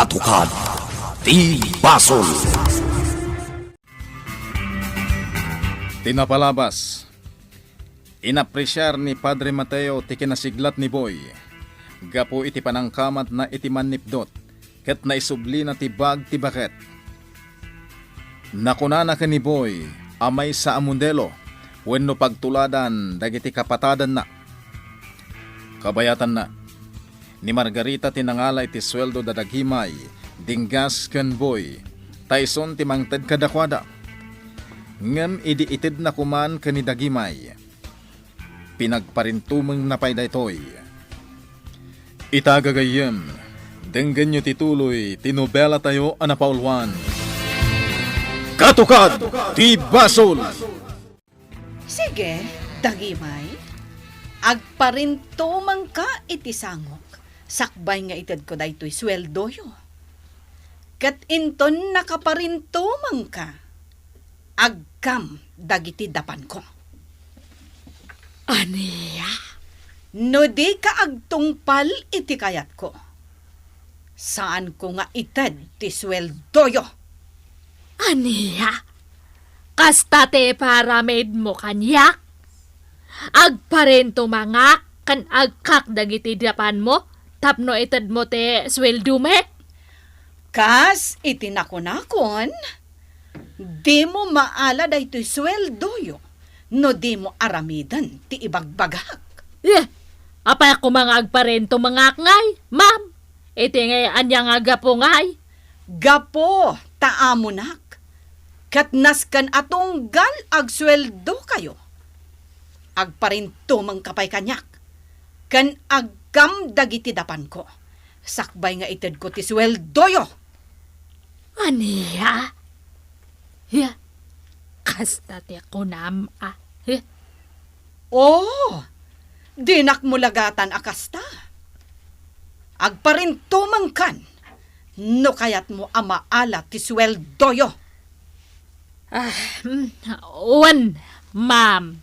Katukad ti Basol. Tinapalabas. Inapresyar ni Padre Mateo ti kinasiglat ni Boy. Gapo iti panangkamat na iti manipdot, ket naisubli na ti bag ti baket. Nakunana ka ni Boy, amay sa amundelo, wenno pagtuladan, dagiti kapatadan na. Kabayatan na, ni Margarita tinangala iti sweldo dadaghimay, dinggas ken Boy, Tyson ti mangted kadakwada. Ngem idi itid na kuman kani dagimay. Pinagparintumeng napay daytoy. Itagagayem, denggan nyo tituloy, tinobela tayo anapaulwan. Katukad ti Basol! Sige, dagimay. Agparintumang ka iti sangok. Sakbay nga itad ko daytoy sweldo yo. Kat inton nakaparintumang ka. Agkam dagiti dapan ko. Aniya? No di ka agtungpal iti kayat ko. Saan ko nga itad ti sweldo yo? Aniya? Kastate para made mo kanyak? Agparento mga kan agkak dagiti dapan mo? Tapno itad mo te sweldo me? Kas itinakon-akon, di mo maala daytoy sweldo yo, no di mo aramidan ti ibagbagak. Apay ako mga agparento mga ngay, ma'am. Iti ngay anyang agapo ngay. Gapo, taamunak. Katnaskan atong gal agsweldo kayo. Agparinto mang kapay kanyak. Kan agkam dagiti dapan ko. Sakbay nga ited ko ti sweldo yo. Aniya? Kastate ko nam Oh, dinak mo lagatan akasta. Agparinto mang kan. No kayat mo amaala ti sweldo yo. One, ma'am.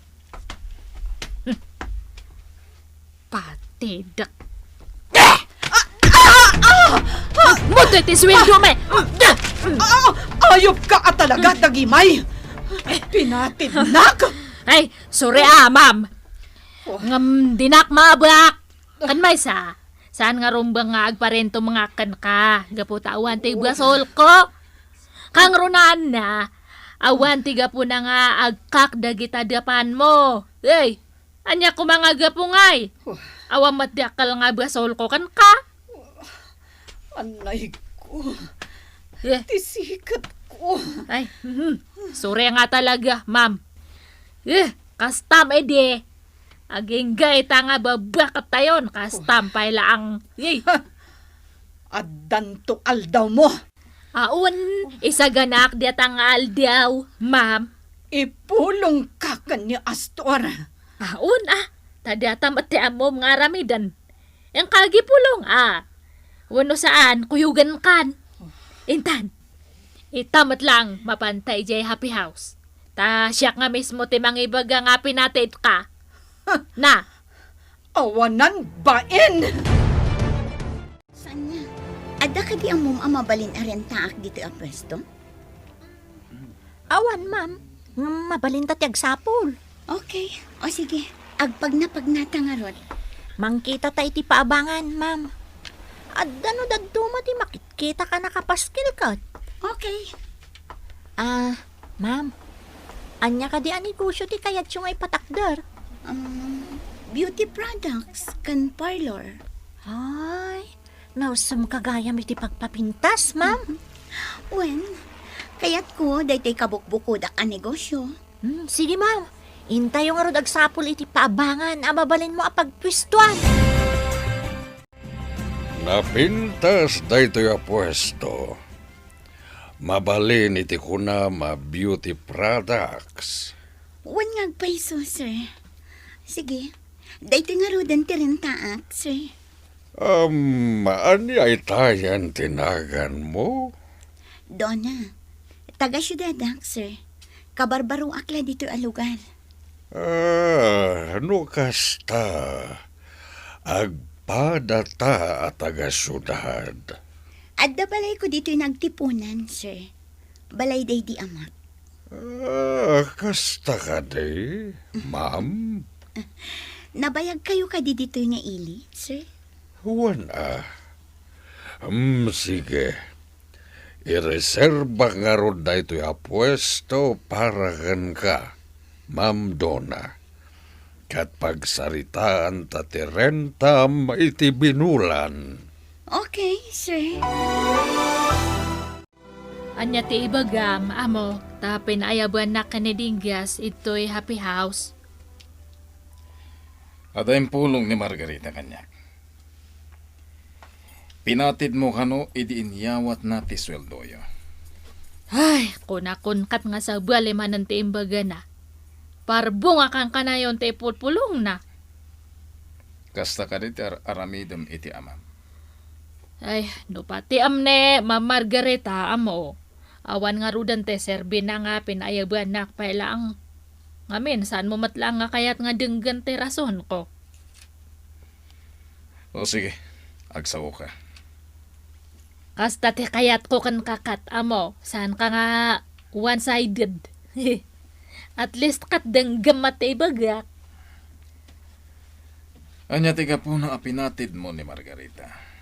Patidak. Muto iti sweldo me! Ayop ka at talaga, dagimay! Pinatidnak! Ay, sorry ma'am. Ngam dinak mabak. Kan may saan nga rumbang nga agparento mga kan ka. Gaputawan ti basol ko. Kang runaan na. Awan ti gapo na nga agkak dagita dapan mo. Anya ko mga gapungay. Awan matdiakal nga basol ko kan ka. Anay ko. Tisikat ko. Ay, sorry nga talaga, ma'am. Kastam edi. Aging gay nga babakat tayon. Kastam pay laang. Adan to aldaw mo. Aun, isa ganak di nga aldaw, ma'am. Ipulong ka kanya Astor. Aun, tadata matiam mo mga ramidan. Yang kagipulong, wano saan, kuyugan kan. Intan, itamat lang mapantay jay happy house. Ta siya nga mismo timang ibaga nga pinatid ka. Na. Awanan bain! Saan nga? Ada ka di ang mabalin arentaak dito ang pwesto? Awan, ma'am. Mabalin tatyag sapol. Okay. O sige. Agpag natangarot. Mangkita tayo ti paabangan, ma'am. At ano dadto mo ti makitkita ka nakapaskil ka? Okay. Ma'am. Anya ka di ang negosyo ti kayat yung ay patakder. Beauty products kan parlor. Ay, nausam kagayam iti pagpapintas, ma'am. Wen, kayat ko daytay kabukbukod ang negosyo. Sige, ma'am. Intay yung arod agsapol iti paabangan, mabalin mo apagpwistuan. Napintas daytoy a pwesto. Mabalin iti kunama beauty products. Wen ngagpaiso, sir. Sige, daytoy nga rodan ti rentaak, sir. Ani ay tayan tinagan mo? Donna, taga syudadak, sir. Kabarbaro akla dito a lugar. No kasta. Agpadata at taga-syudad. Adda balay ko dito'y nagtipunan, sir. Balay day di amak. Kasta ka day, ma'am? Nabayag kayo ka di dito'y nga ili, sir? Wala. Sige. Ireserba nga ron na ito'y apwesto para kan ka, Ma'am Donna. Kat pagsaritaan ta ti rentam iti binulan. Okay, sir. Anya ti ibagam, amo, ta pinayabuan na kanidinggas, ito'y happy house. At ang pulong ni Margarita kanyak. Pinatid mo kano idiinyawat na ti sweldoyo. Ay, kunakun-kat nga sa buwaliman ng ti imbaga na. Parbunga kang kanayon ti pulpulong na. Kasta ka rin aramidam iti amam. Ay, no pati amne, Ma'am Margarita, amo. Awan nga rudan te, serbi na nga pinayabuan na pailaang. Ngamin, saan mo matlang nga kayat nga denggan te rason ko? O sige, agsaw ka. Kasta te kayat ko kan kakat, amo. Saan ka nga one-sided? At least kat denggam mati bagak. Anya tiga po na apinatid mo ni Margarita.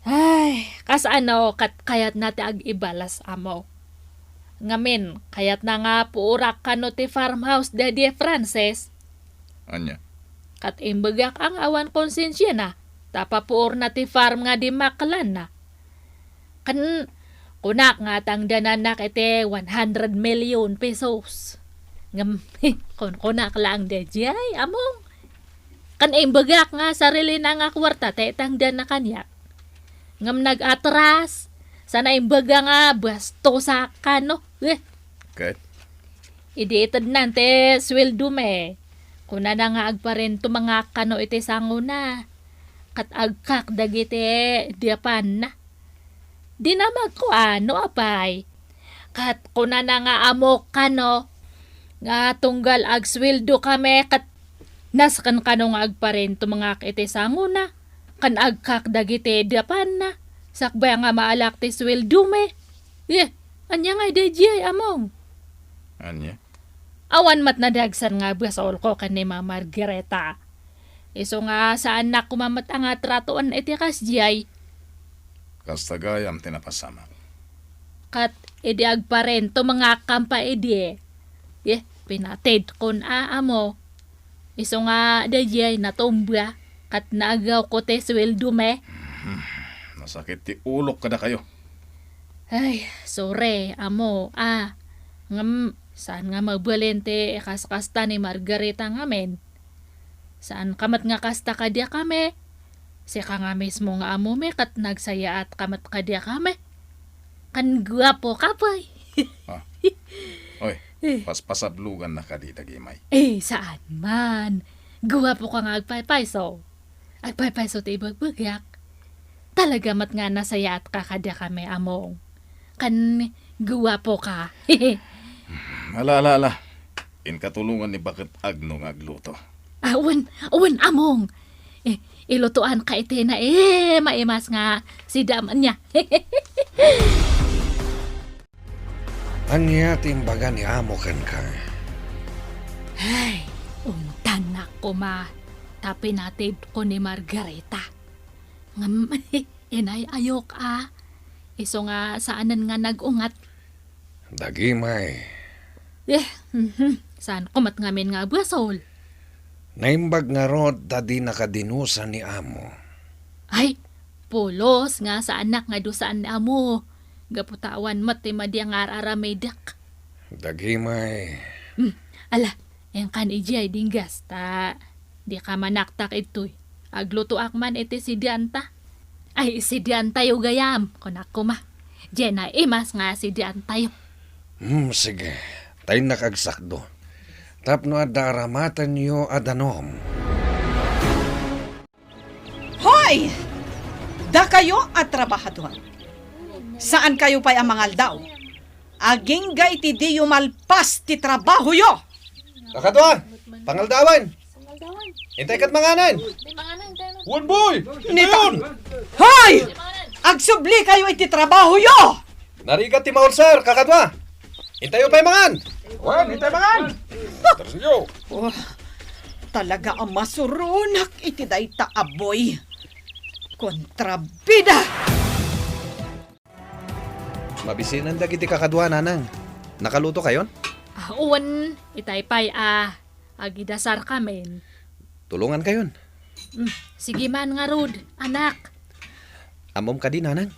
Ay, kas ano, kat kayat nati ag ibalas, amo. Ngamin, kayat na nga puurak ka no ti farmhouse Daddy Frances. Anya? Kat imbagak ang awan konsensya na. Tapa puur na ti farm nga di maklan na. Kan, kunak nga tangdanan na kete 100 million pesos. Ngam, kun kunak lang dadya, among. Kan imbagak nga sarili na nga kwarta, te tangdan na kanyak. Ngam nag-atras. Sana imbaga nga basto sa kano. Kahit? Idiitad nante sweldo me. Kuna na nga agparin to mga kano iti sango na. Kat agkak dagiti diapan na. Di na magkuano apay. Kat kuna na nga amok kano. Nga tunggal ag sweldo kami kat naskan kano nga agparin to mga iti sango na. Kan agkak dagiti diapan na. Sakbay nga maalak ti sweldo me. Anya nga DJ among. Anya? Awan mat nadagsan nga basol ko kan ni Ma'am Margareta. Iso nga saan na kumamat ang tratoan iti kasjay. Kasta gayam tinapasama. Kat edi agparento mga kampa edi. Pinatid kun amo. Iso nga DJ natumbra. Kat naagaw ko te sweldo me. Nasakit ti ulok kada kayo. Ay, sorry, amo, ngam, saan nga magbalente kas-kasta ni Margarita ngamen? Saan kamat nga kasta kadya kami? Sika nga mismo nga amo me, kat nagsaya at kamat kadya kami. Kan guwapo ka pa. Oy, paspasablugan na ka di dagimay. Saan man? Guwapo ka nga agpaypayso. Agpaypayso ti ibagbagyak. Talaga mat nga nasaya at kakadya kami among. Kan guwapo ka. Ala. Inkatulungan ni bakit agno nga agluto. Awan among. Ilutuan ka iti na maimas nga si daman niya. Ang yating baga ni amo kan ka. Ay, untan na ko ma. Tapi natin ko ni Margarita. Ngam, inay ayok Iso nga saanan nga nagungat. Dagimay. Saan kumat ngamin nga basol? Naimbag nga rod dadi nakadinusa ni amo. Ay, pulos nga sa anak nga dusaan ni amo. Gaputawan mati madya nga aramedak. Dagimay. Ala, yung kan ijay dinggas ta. Di ka manaktak ito'y. Agluto akman iti si Dianta. Ay, si Dianta yung gayam. Kunak ko ma. Jena imas nga si Dianta yung. Sige. Tayo nakagsakdo. Tapno adaramatan niyo adanom. Hoy! Da kayo at trabahador. Saan kayo pa'y ang mga aldaw? Aging ga iti di yumalpas ti trabaho yo! Kakadwa! Pangaldawan! Intay kat manganan! One boy! Nita! Hoy! Agsubli kayo iti trabaho yo! Narigat ti maul, sir. Kakadwa. Hintayo pa yung mangan. Wan, hintay mangan. Terus nyo. Oh, talaga ang masurunak iti dayta aboy. Kontrabida! Mabisinan dagiti kakadwa, nanang. Nakaluto kayon? Uwan, itaypay agidasar kamen. Tulungan kayon. Sige man nga Rod, anak. Amom ka din, nanang.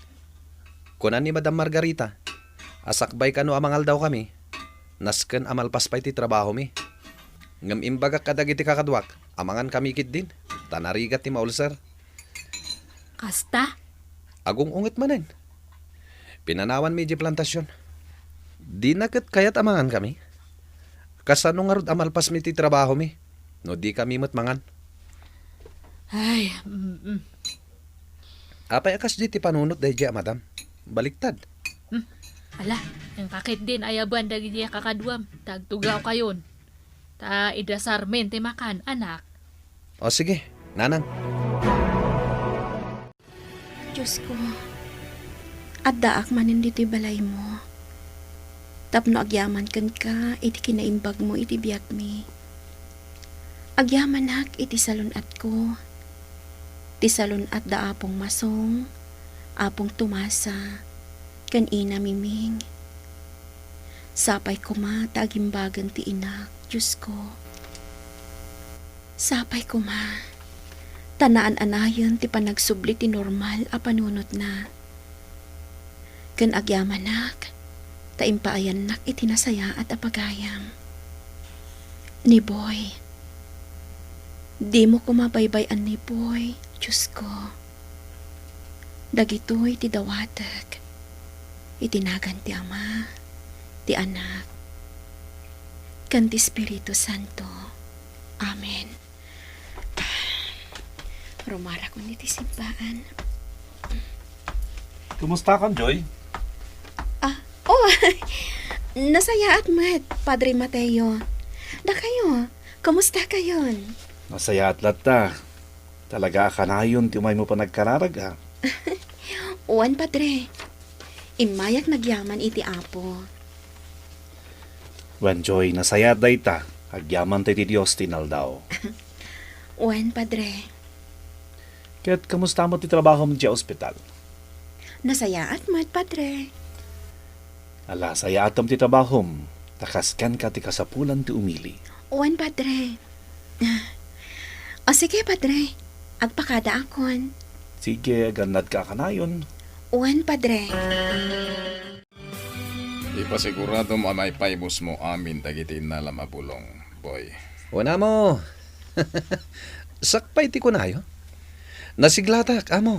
Kunan ni Madam Margarita. Asakbay ka no amangal daw kami. Nasken amalpas pa iti trabaho mi. Ngam imbagak kadag iti kakadwak. Amangan kami kit din. Tanarigat ti maulsar. Kasta? Agong ungit manen. Pinanawan mi di plantasyon. Di naket kayat amangan kami. Kasano nga rod amalpas mi ti trabaho mi. No di kami matmangan. Ay, Apay akas di ti panunot dayja, madam. Baliktad. ala, yung kakit din ayaban dagi niya kakadwam. Tagtugaw kayon. Ta idasar men ti makan, anak. O sige, nanang. Diyos ko, at daak manin dito'y balay mo. Tapno agyaman kan ka, iti kinaimbag mo, iti biyak mi. Agyaman hak, iti salunat ko. Ti salunat da apong masong, apong tumasa, kan ina miming. Sapay ko ma, tagimbagan ti inak, Diyos ko. Sapay ko ma, tanaan anayon ti panagsubli ti normal a panunot na. Kan agyamanak, taimpaayan nak itinasaya at apagayam. Ni Boy, di mo kumabaybayan ni Boy, Diyos ko. Dagitoy ti dawatek, itinagan ti Ama, ti Anak, kan ti Espiritu Santo. Amen. Rumara ko ni ti simbaan. Kumusta ka, Joy? Oh, nasaya at mat, Padre Mateo. Da kayo, kumusta kayon? Masaya at lata. Talaga akanayon ti umay mo pa nagkararag, ha? Uwan, Padre. Imayak nagyaman iti apo. Wan, Joy, nasaya day ta. Agyaman tayo ti Diyos tinaldaw. Uwan, Padre. Kaya't kamusta mo ti trabaho mo di ospital? Nasaya at mat, Padre. Ala, saya atom ti trabaho mo. Takaskan ka ti kasapulan ti umili. Uwan, Padre. O sige, Padre. Agpakada akon. Sige, ganad ka kanayon. Uwan, Padre. Ipasigurado mo may paibos mo amin dagiti na lamabulong, boy. Wala mo. Sakpay ti kunayo. Nasiglatak, amo.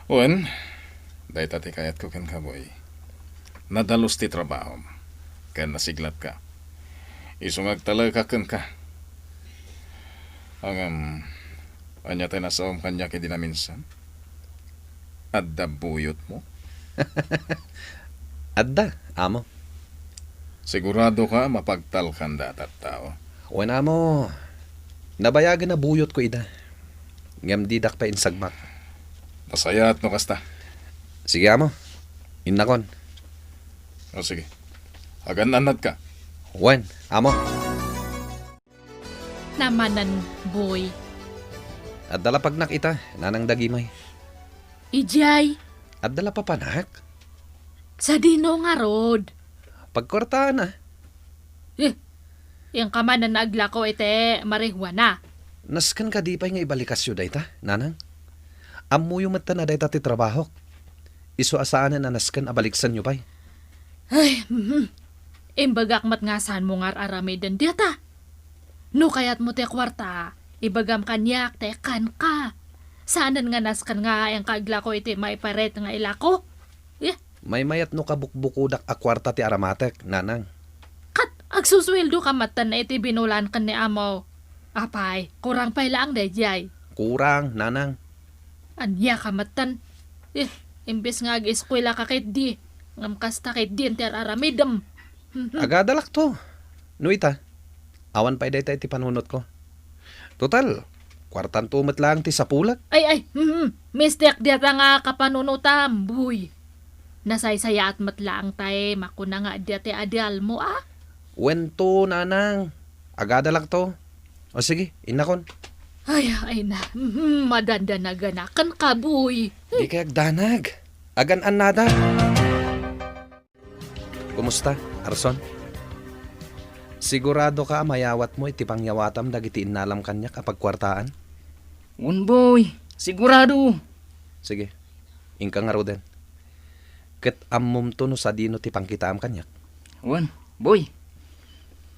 Wen, dahi tati kayat ko ken ka, boy. Nadalos ti trabaho, ken nasiglat ka. Isungag talaga ken ka. Ang anya tayo nasaom kanya kay dinaminsan. Adda buyot mo. Adda, amo. Sigurado ka mapagtal kanda at tao. Wala mo. Nabayagan na buyot ko ida. Ngam didak pa insagmak. Nasayat no kasta. Sige, amo. Innakon. O sige, hagan-anad ka. Wen, amo. Namanan, boy. At dala pag nakita, nanang dagimay. Ijay, At dala pa panak. sa dino nga Rod. Pagkortaan na. Yung kamanan na agla ko ite marihuana. Naskan ka di pa nga ibalikasyo dayta, nanang. Amuyo mata na dayta ti trabaho. Iso asaan na naskan abaliksan nyo pa'y. Ay, imbagak mat nga saan mo nga aramidan diyata. No kayat mo te kwarta, ibagam kanyak te kan ka. Saanan nga naskan nga ang kaagla ko iti maiparet nga ilako? May mayat no kabukbukudak a kwarta ti aramatek, nanang. Kat, agsusweldo ka matan na iti binulan kan ni amo. Apay, kurang pa lang dayjay. Kurang, nanang. Anya ka matan. Imbes nga ag-eskwela ka kit di. Ngam kasta kit di enter aramidam. Agadalak to. No ita, awan pa iday tayo ti panunot ko. Total, Kwartan tumat lang ti sapulat. Ay, mistek diata nga kapanunutam, buy. Nasaysaya at matlaang tay, makuna nga diate adal mo Wento, nanang. Agada lang to. O sige, inakon. Ay na, madanda na ganakan ka, buy. Di kayag danag. Agan-an nada. Kumusta, Arson? Sigurado ka mayawat mo iti pangyawatam dagiti inalam kanya kapag kwartaan? Boy, sigurado. Sige, ingka nga roden. Ket ammom to no sa dino ti pangkitaam kanyak. Boy.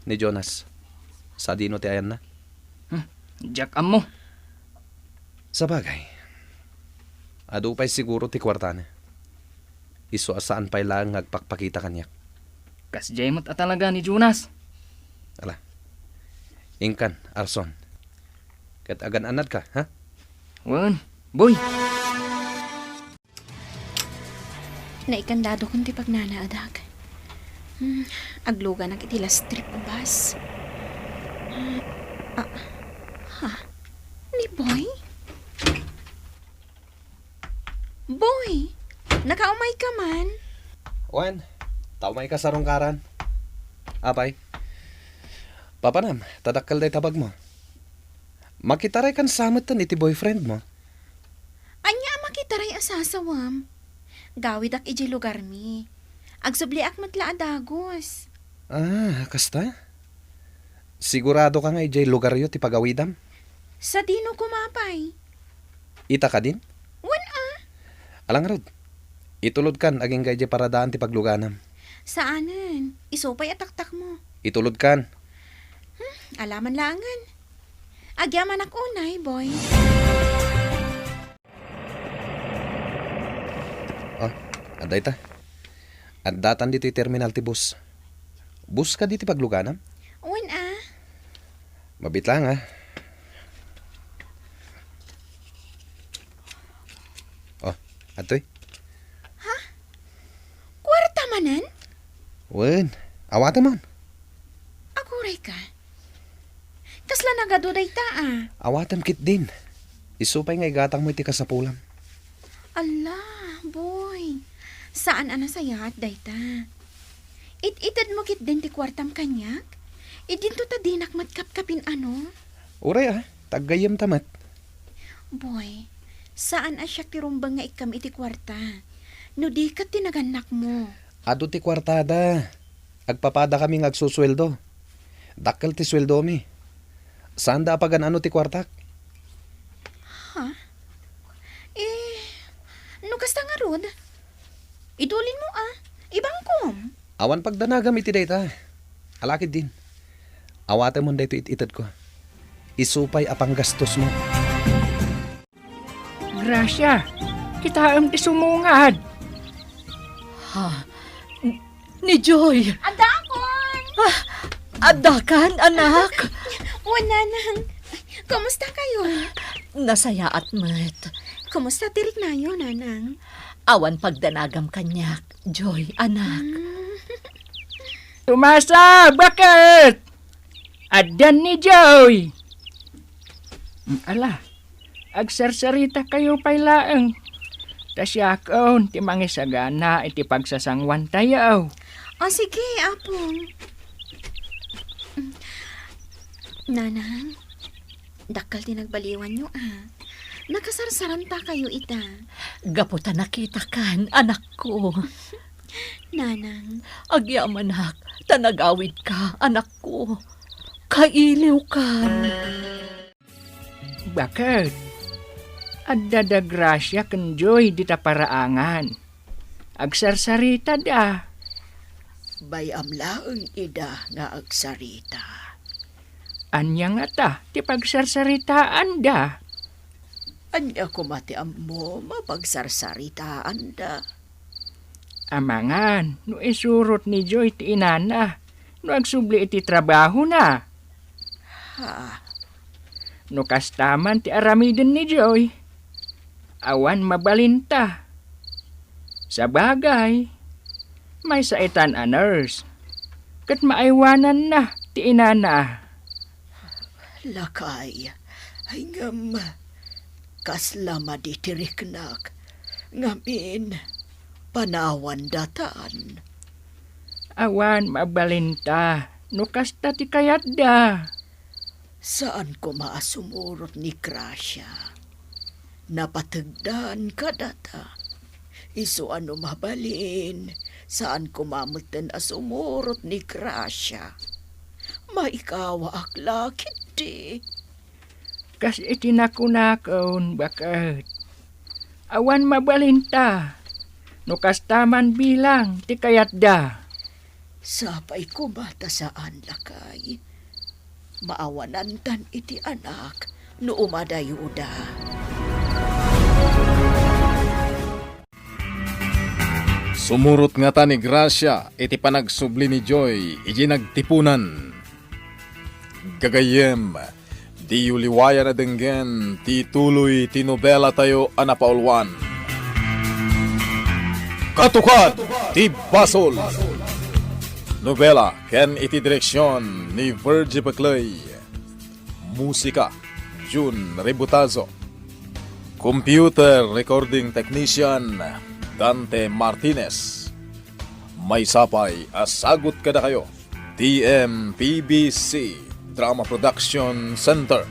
Ni Jonas, sa dino ti ayan na? Jack mo. Sa bagay, adu pa'y siguro ti kwartana. Iso asaan pa'y lang nagpakpakita kanyak. Kas jemot at talaga ni Jonas. Ala, ingkan, Arson. Ket agan anad ka, ha? Boy. Naikandado kong ti pagnanaadag. Agluga na kitila strip bus. Ni Boy? Boy, nakaumay ka man? Wan, taumay ka sa rongkaran. Apay, papanam, tadakkel day tabag mo. Makitaray kan samatan iti boyfriend mo. Anya makitaray asasawam. Gawid ak iji lugar mi. Agsubli ak matla adagos. Kasta? Sigurado ka nga ijay lugar yo ti pagawidam? Sa dino kumapay. Ita ka din? Wan. Alang rod, itulod kan aging gayjay paradaan ti pagluganam. Saanan? Isupay ataktak mo. Itulod kan. Alaman langan. Agyaman ak unay, boy. Aday ta. Addatan dito terminal ti bus. Bus ka dito pagluganam? Wan Mabit lang ha. Atoy. Kwarta manan? Wen, awata man. Aguray ka. Kasla nagaduday ta Awatam kit din. Isupay nga igatang mo iti kasapulam. Ala, boy. Saan sayat dayta? Itad mo kit din ti kwartam kanyak? Idinto ta dinak matkapkapin Uray taggayam tamat. Boy, saan asyak ti rumbang nga ikam iti kwarta? No di ka tinaganak mo. Ado ti kwartada. Agpapada kami agsusweldo. Dakkel ti sweldo mi. Saan da apagan ti kwartak? No kasta nga rod? Idulin mo Ibang kom. Awan pagdanagam iti dayta. Alakid din. Awate mo dayto ititad ko. Isupay apang gastos mo. Grasya, kita ti sumungad. Ni Joy. Adakon! Adakan, anak. Wala nang. Kumusta kayo? Nasaya at met. Kumusta tirik na yun, nanang? Awan pagdanagam kanyak. Joy, anak. Tumasa, bakit? Adan ni Joy. Ala, agsarsarita kayo pailaang. Tasyakon, ti mangisagana iti pagsasangwan tayo. Sige, apong. Nanang, dakal tinagbaliwan nyo Nakasarsaran ta kayo ita. Gaputa nakita kan, anak ko. Nanang. Agyamanak, tanagawid ka, anak ko. Kailiw ka. Bakit? Adda grasya ken Joy di taparaangan. Agsarsarita da. Bayam laeng ida nga agsarita. Anya nga ta, ti pagsarsaritaan da. Anya kumati mo, mapagsarsaritaan da. Amangan, no isurot ni Joy ti inana, no agsubli iti trabaho na. No kastaman ti aramiden ni Joy, awan mabalinta. Sa bagay, may saitan a nurse, kat maaywanan na ti inana. Lakay, Ay ngam, kaslama di tiriknak, ngamin, panawan datan. Awan mabalinta, no kasta ti kayat da. Saan ko maasumurot ni Gracia? Napatagdan ka data. Isu ano mabalin, saan ko mamuten asumurot ni Gracia? Maikawa akla kiti. Kas itinakunakon bakit. Awan mabalinta, no kastaman bilang ti kayat da. Sapay ko bata saan lakay. Maawanantan iti anak no umadayuda. Sumurot nga ta ni Gracia, iti panagsubli ni Joy, iji nagtipunan. Gagayem, di uliwaya na denggen, ti tuloy ti nobela tayo anapaulwan. Katukad, ti Basol. Nobela, ken iti direksyon ni Virgie Baclay. Musika, June Rebutazo. Computer recording technician, Dante Martinez. May sapay, asagot kada kayo. TMPBC Drama Production Center.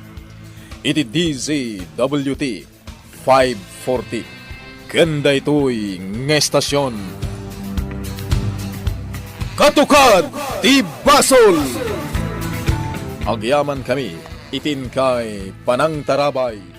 Iti DZWT 540. Ganda ito'y ngestasyon. Katukad ti Basol! Agyaman kami, itin kay Panang Tarabay.